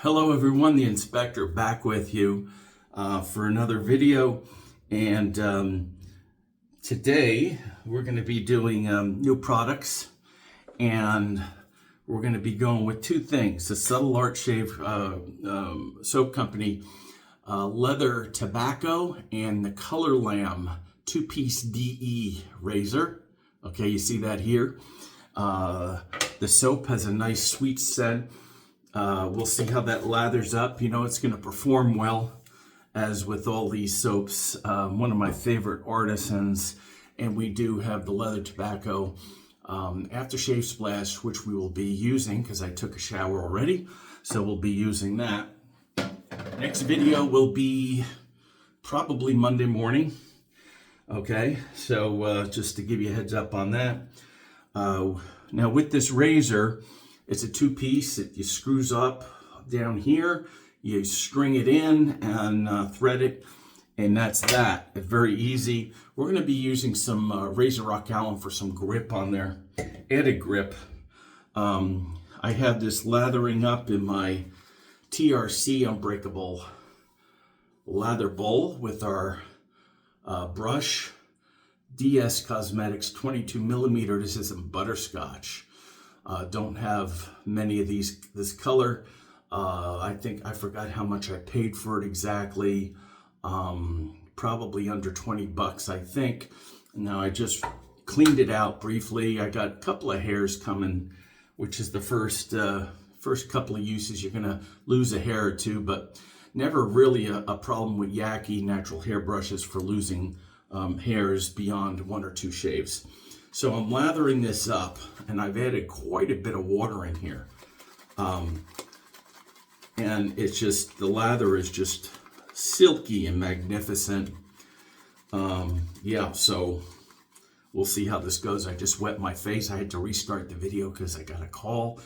Hello everyone, the inspector back with you for another video, and today we're going to be doing new products, and we're going to be going with two things: the Subtle Art Shave soap company leather tobacco and the Colorlamb 2-piece DE razor. Okay, you see that here. The soap has a nice sweet scent. We'll see how that lathers up. You know, it's going to perform well, as with all these soaps. One of my favorite artisans, and we do have the leather tobacco aftershave splash, which we will be using because I took a shower already, so we'll be using that. Next video will be probably Monday morning. Okay, so just to give you a heads up on that. Now with this razor, it's a two-piece. It screws up down here, you string it in and thread it, and that's that. It's very easy. We're going to be using some Razor Rock Alum for some grip on there, added grip. I have this lathering up in my TRC unbreakable lather bowl with our brush, DS Cosmetics 22 millimeter. This is some butterscotch. Don't have many of these this color. I think I forgot how much I paid for it exactly. Probably under 20 bucks, I think. Now I just cleaned it out briefly. I got a couple of hairs coming, which is the first couple of uses. You're gonna lose a hair or two, but never really a problem with Yaki natural hair brushes for losing hairs beyond one or two shaves. So I'm lathering this up, and I've added quite a bit of water in here. And it's just, the lather is just silky and magnificent. Yeah, so we'll see how this goes. I just wet my face. I had to restart the video because I got a call.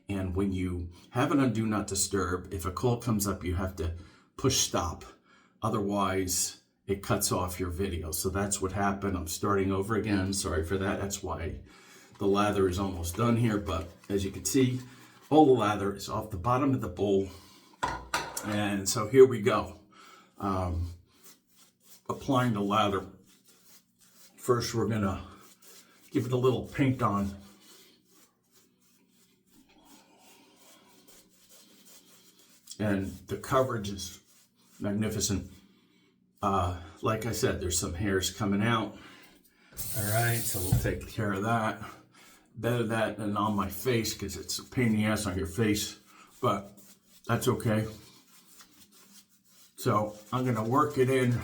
And when you have it on Do Not Disturb, if a call comes up, you have to push stop. Otherwise, it cuts off your video. So that's what happened. I'm starting over again. Sorry for that. That's why the lather is almost done here. But as you can see, all the lather is off the bottom of the bowl. And so here we go. Applying the lather. First, we're going to give it a little paint on. And the coverage is magnificent. Like I said, there's some hairs coming out. All right, so we'll take care of that. Better that than on my face, because it's a pain in the ass on your face, but that's okay. So I'm gonna work it in.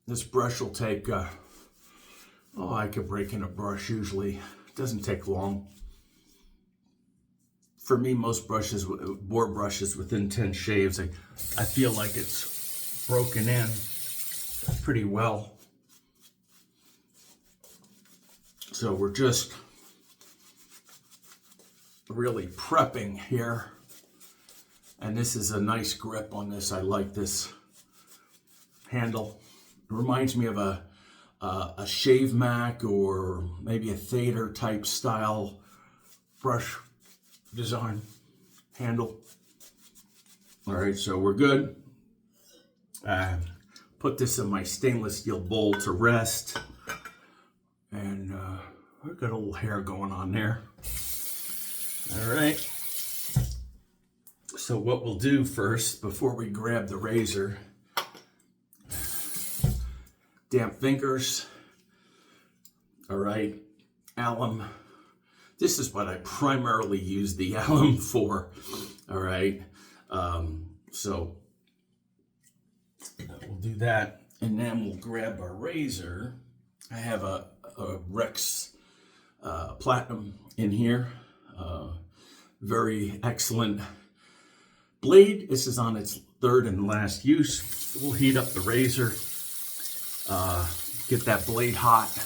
This brush will take, I could break in a brush usually. It doesn't take long. For me, most brushes, board brushes, within 10 shaves, I feel like it's broken in pretty well. So we're just really prepping here. And this is a nice grip on this. I like this handle. It reminds me of a Shave Mac or maybe a Thader type style brush design handle. All right, so we're good. Put this in my stainless steel bowl to rest, and I've got a little hair going on there. All right, so what we'll do first, before we grab the razor, damp fingers. All right, alum. This is what I primarily use the alum for, all right? So we'll do that, and then we'll grab our razor. I have a Rex Platinum in here. Very excellent blade. This is on its third and last use. We'll heat up the razor, get that blade hot,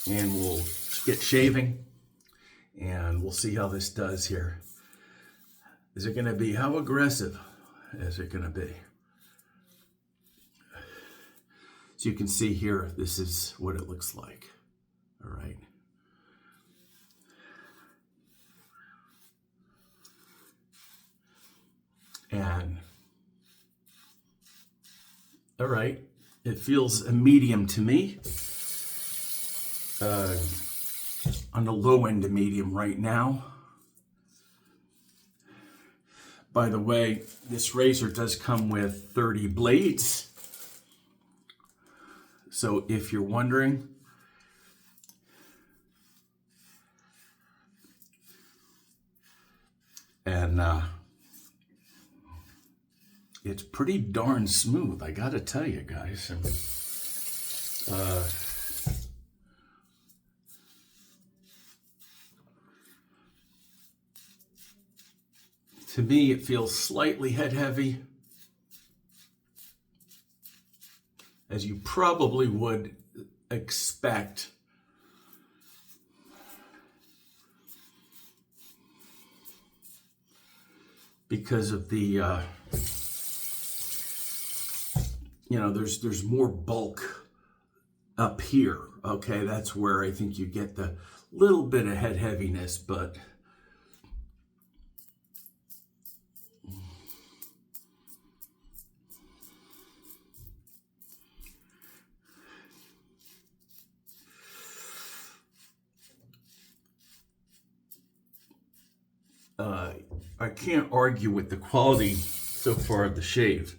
and we'll get shaving. And we'll see how this does here. Is it going to be, how aggressive is it going to be? So you can see here, this is what it looks like. All right. And all right, it feels a medium to me. On the low end of medium right now. By the way, this razor does come with 30 blades. So if you're wondering, and it's pretty darn smooth, I gotta tell you guys. To me, it feels slightly head heavy, as you probably would expect. Because of the, there's more bulk up here. Okay, that's where I think you get the little bit of head heaviness, but I can't argue with the quality so far of the shave.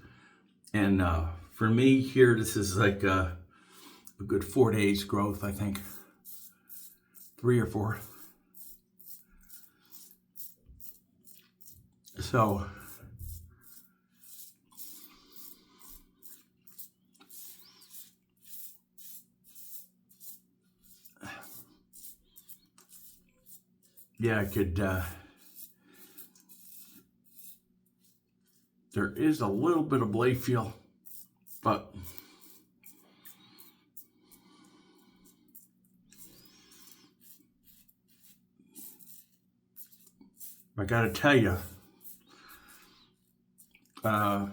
And for me here, this is like a good 4 days growth, I think. 3 or 4. So yeah, I could there is a little bit of blade feel, but I gotta tell you, the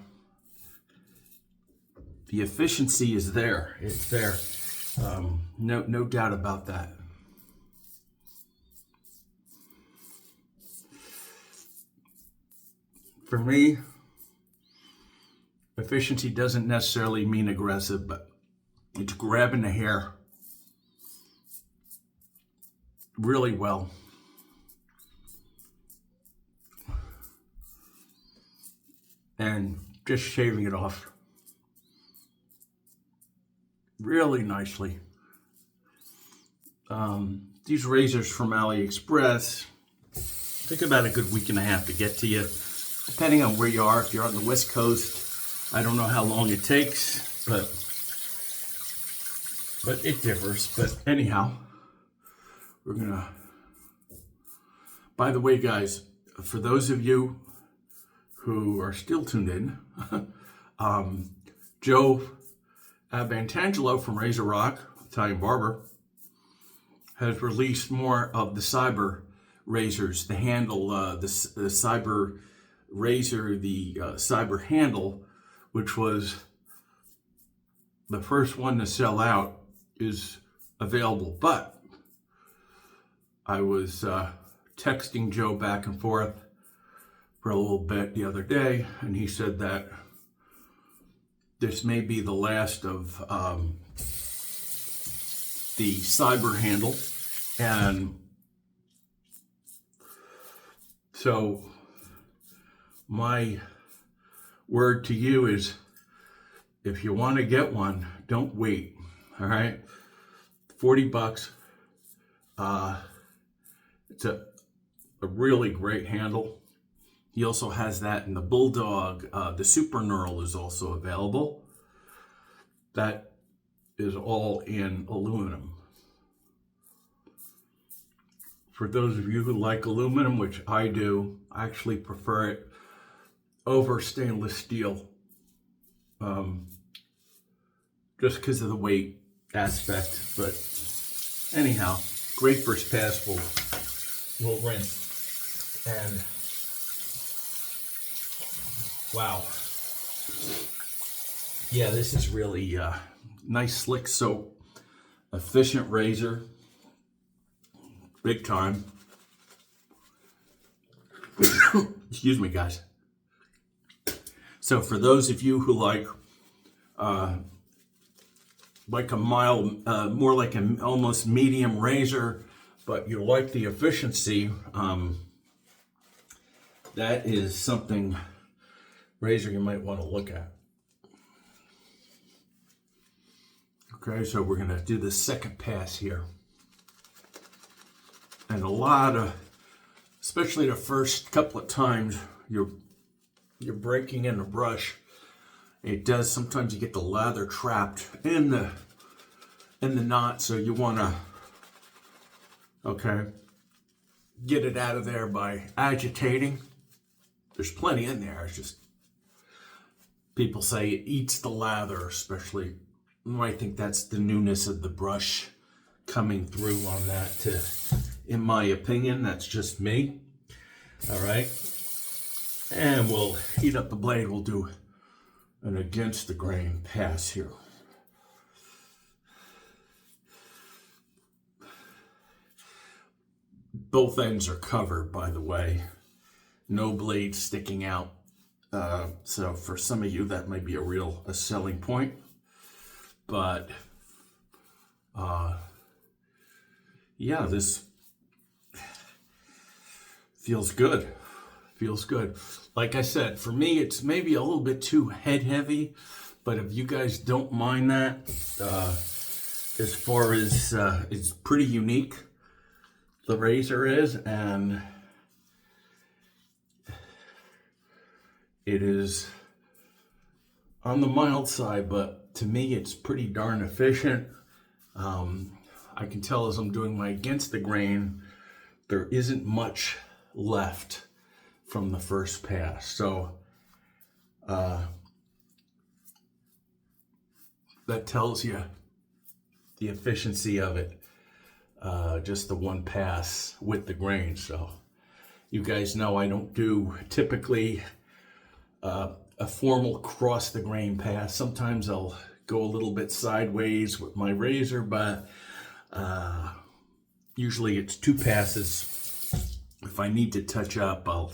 efficiency is there. It's there. No doubt about that. For me, efficiency doesn't necessarily mean aggressive, but it's grabbing the hair really well. And just shaving it off really nicely. These razors from AliExpress take about a good week and a half to get to you, depending on where you are. If you're on the West Coast, I don't know how long it takes, but it differs. But anyhow, we're gonna, by the way, guys, for those of you who are still tuned in, Joe Abantangelo from Razor Rock, Italian barber, has released more of the cyber razors, the handle, the cyber razor, the cyber handle, which was the first one to sell out, is available. But I was texting Joe back and forth for a little bit the other day, and he said that this may be the last of the cyber handle. And so my word to you is, if you want to get one, don't wait. All right, $40. It's a really great handle. He also has that in the Bulldog. The Super Knurl is also available. That is all in aluminum. For those of you who like aluminum, which I do, I actually prefer it over stainless steel. Just because of the weight aspect. But anyhow, great first pass. We'll rinse. And wow. Yeah, this is really nice, slick soap, efficient razor, big time. Excuse me, guys. So for those of you who like a mild, more like an almost medium razor, but you like the efficiency, that is something, razor, you might want to look at. Okay, so we're going to do the second pass here. And a lot of, especially the first couple of times you're breaking in the brush, it does, sometimes you get the lather trapped in the knot, so you want to, okay, get it out of there by agitating. There's plenty in there. It's just, people say it eats the lather, especially. I think that's the newness of the brush coming through on that, in my opinion. That's just me. All right. And we'll heat up the blade. We'll do an against the grain pass here. Both ends are covered, by the way. No blade sticking out. So for some of you, that might be a selling point. But yeah, this feels good. Feels good. Like I said, for me, it's maybe a little bit too head heavy, but if you guys don't mind that, as far as it's pretty unique, the razor is, and it is on the mild side, but to me, it's pretty darn efficient. I can tell as I'm doing my against the grain, there isn't much left from the first pass. So that tells you the efficiency of it. Just the one pass with the grain. So you guys know I don't do typically a formal cross the grain pass. Sometimes I'll go a little bit sideways with my razor, but usually it's two passes. If I need to touch up, I'll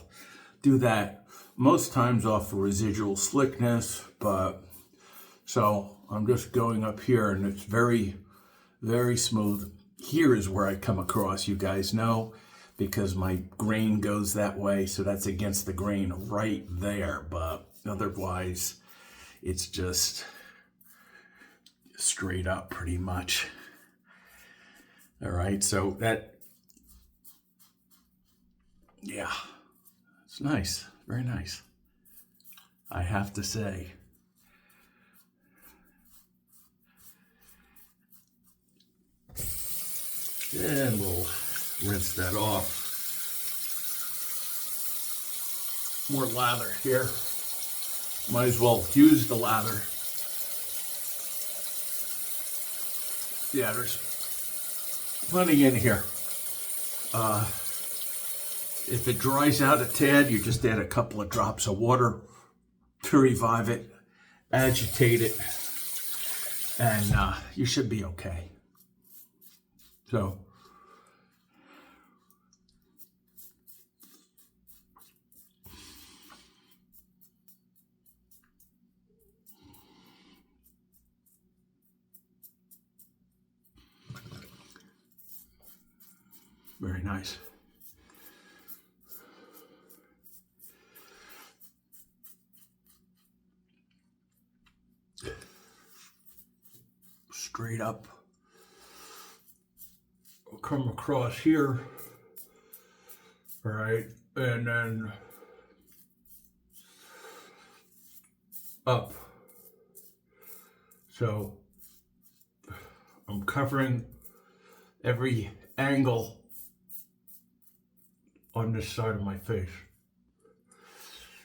do that most times off for residual slickness, but so I'm just going up here and it's very, very smooth. Here is where I come across, you guys know, because my grain goes that way, so that's against the grain right there, but otherwise it's just straight up pretty much. All right, so that, yeah, it's nice, very nice, I have to say. And we'll rinse that off. More lather here. Might as well use the lather. Yeah, there's plenty in here. If it dries out a tad, you just add a couple of drops of water to revive it, agitate it, and you should be okay. So, very nice. Straight up. We'll come across here. All right, and then up. So I'm covering every angle on this side of my face.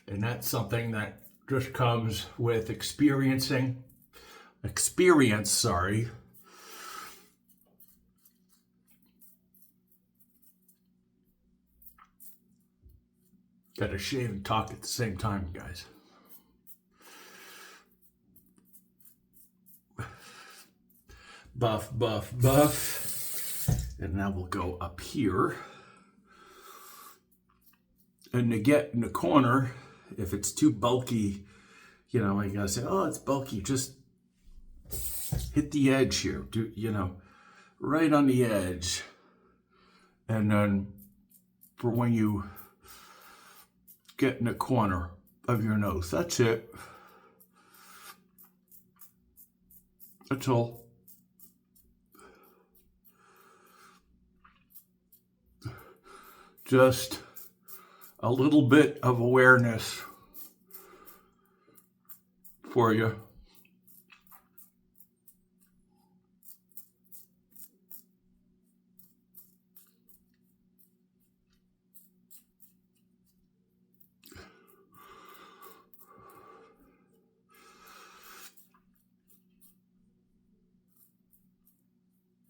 And that's something that just comes with experience, sorry. Gotta shave and talk at the same time, guys. Buff, buff, buff. And now we'll go up here. And to get in the corner, if it's too bulky, you know, you gotta say, oh, it's bulky. Just hit the edge here, you know, right on the edge. And then for when you get in the corner of your nose, that's it. That's all. Just a little bit of awareness for you.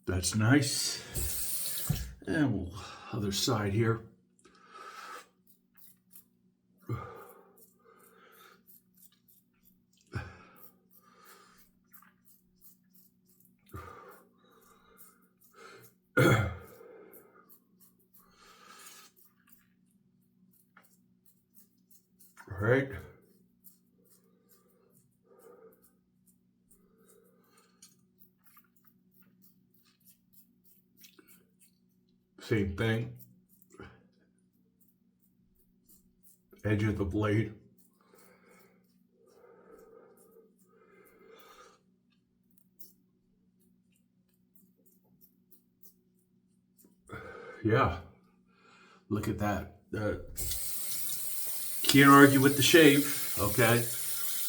That's nice. And we'll, other side here. All right. Same thing. Edge of the blade. Yeah. Look at that. Can't argue with the shave, okay?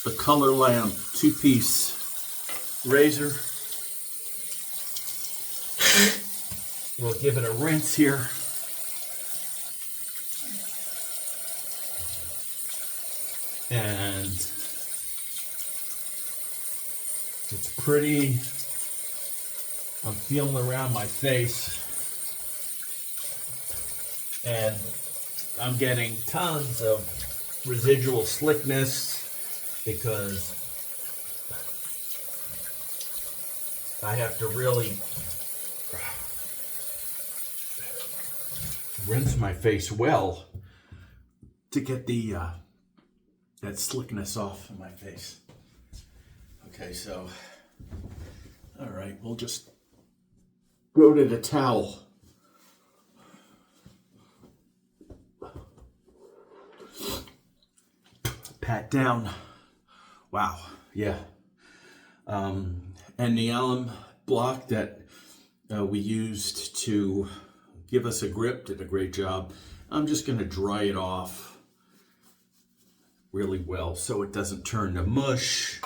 The Colorlamb 2-piece razor. We'll give it a rinse here. And it's pretty. I'm feeling around my face. And I'm getting tons of residual slickness because I have to really rinse my face well to get the that slickness off of my face. Okay, so all right, we'll just go to the towel. Pat down. Wow, yeah. And the alum block that we used to give us a grip did a great job. I'm just going to dry it off really well so it doesn't turn to mush.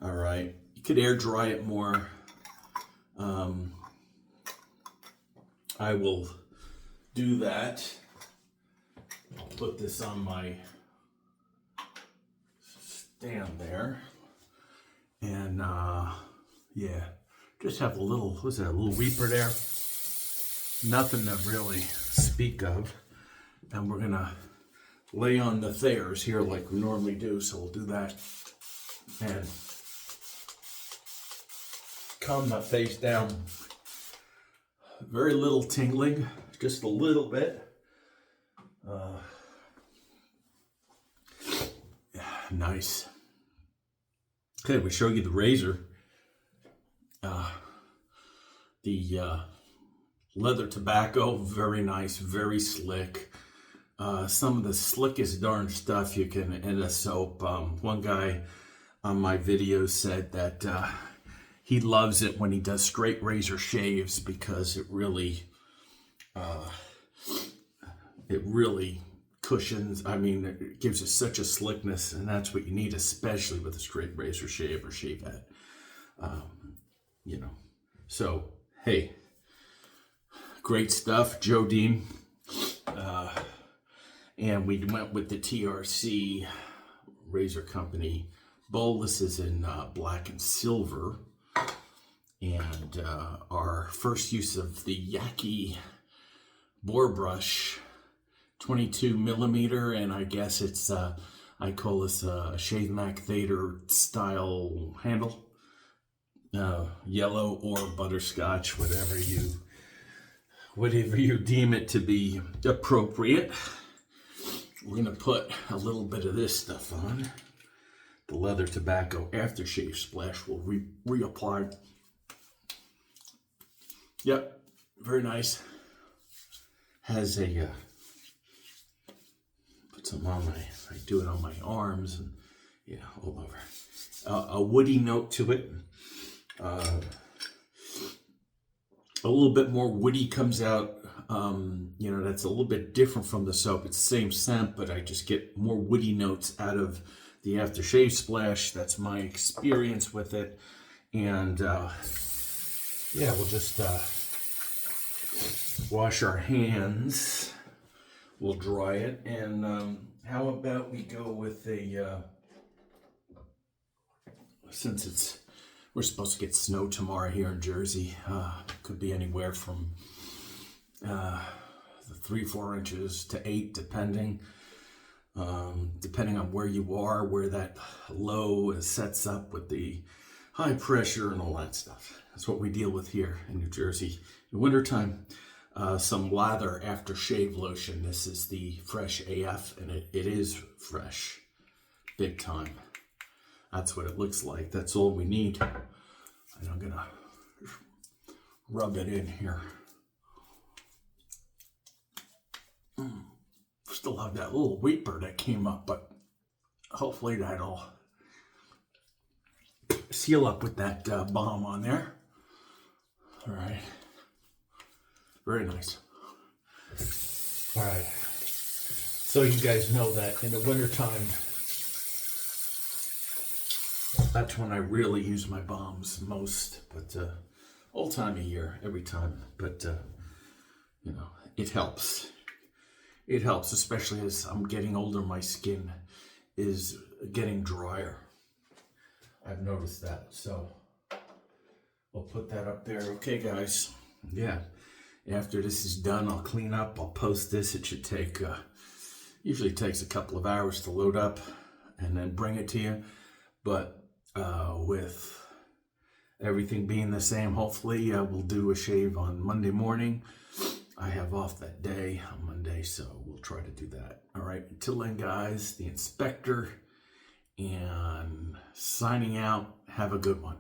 All right, you could air dry it more. I will do that. I'll put this on my stand there, and yeah, just have a little, what's that, a little weeper there, nothing to really speak of. And we're gonna lay on the Thayers here like we normally do, so we'll do that and calm my face down. Very little tingling, just a little bit. Nice. Okay, we show you the razor. The leather tobacco, very nice, very slick. Some of the slickest darn stuff you can in a soap. One guy on my video said that he loves it when he does straight razor shaves because it really cushions. I mean, it gives you such a slickness, and that's what you need, especially with a straight razor shave or shave head. You know, so hey, great stuff, Joe Dean. And we went with the TRC razor company bowl. This is in black and silver. And our first use of the Yaki boar brush, 22 millimeter, and I guess it's I call this a Shave Mac Thader style handle, yellow or butterscotch, whatever you deem it to be appropriate. We're gonna put a little bit of this stuff on, the leather tobacco aftershave splash will reapply. Yep, very nice. Has a put some on my. I do it on my arms and yeah, all over. A woody note to it. A little bit more woody comes out. You know, that's a little bit different from the soap. It's the same scent, but I just get more woody notes out of the aftershave splash. That's my experience with it. And yeah, we'll just wash our hands. We'll dry it. And how about we go with a, since we're supposed to get snow tomorrow here in Jersey. Could be anywhere from 3-4 inches to 8, depending on where you are, where that low sets up with the high pressure and all that stuff. That's what we deal with here in New Jersey in wintertime. Some Lather aftershave lotion. This is the Fresh AF, and it is fresh, big time. That's what it looks like. That's all we need. And I'm gonna rub it in here. Still have that little weeper that came up, but hopefully that'll seal up with that balm on there. All right. Very nice. All right. So you guys know that in the wintertime, that's when I really use my balms most, but all time of year, every time. But, you know, it helps. It helps, especially as I'm getting older, my skin is getting drier. I've noticed that, so we'll put that up there. Okay, guys, yeah, after this is done, I'll clean up, I'll post this. It should take, usually takes a couple of hours to load up and then bring it to you. But with everything being the same, hopefully we'll do a shave on Monday morning. I have off that day on Monday, so we'll try to do that. All right, until then, guys, the inspector and signing out. Have a good one.